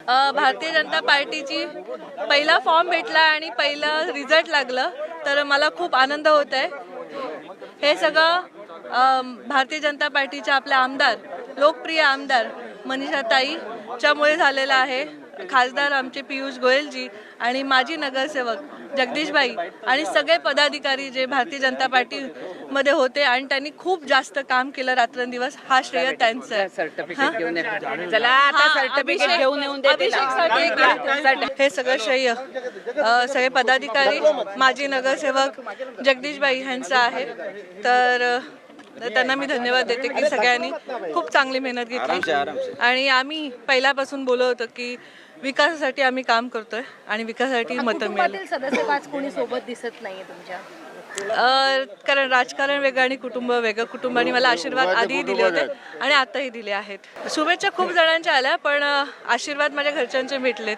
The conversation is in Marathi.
भारतीय जनता पार्टीची पहिला फॉर्म भेटला आणि पहिलं रिझल्ट लागलं तर मला खूप आनंद होत आहे. हे सगळं भारतीय जनता पार्टीचे आपले आमदार, लोकप्रिय आमदार मनीषाताईच्यामुळे झालेलं आहे. खासदार आमचे पियुष गोयलजी आणि माजी नगरसेवक जगदीशबाई आणि सगळे पदाधिकारी जे भारतीय जनता पार्टीमध्ये होते आणि त्यांनी खूप जास्त काम केलं रात्रंदिवस, हा श्रेय त्यांचं आहे. हे सगळं श्रेय सगळे पदाधिकारी, माजी नगरसेवक जगदीशबाई यांचं आहे. तर त्यांना मी धन्यवाद देते की सगळ्यांनी खूप चांगली मेहनत घेतली आणि आम्ही पहिल्यापासून बोलत होतो की विकासासाठी आम्ही काम करतोय आणि विकासासाठी मतं मिळेल. सदस्य 5 कोणी सोबत दिसत नाहीये तुमच्या? कारण राजकारण वेगळं आणि कुटुंब वेगळं. कुटुंबाने मला आशीर्वाद आधीही दिले होते आणि आताही दिले आहेत. शुभेच्छा खूप जणांच्या आल्या पण आशीर्वाद माझ्या घरच्यांचे भेटलेत.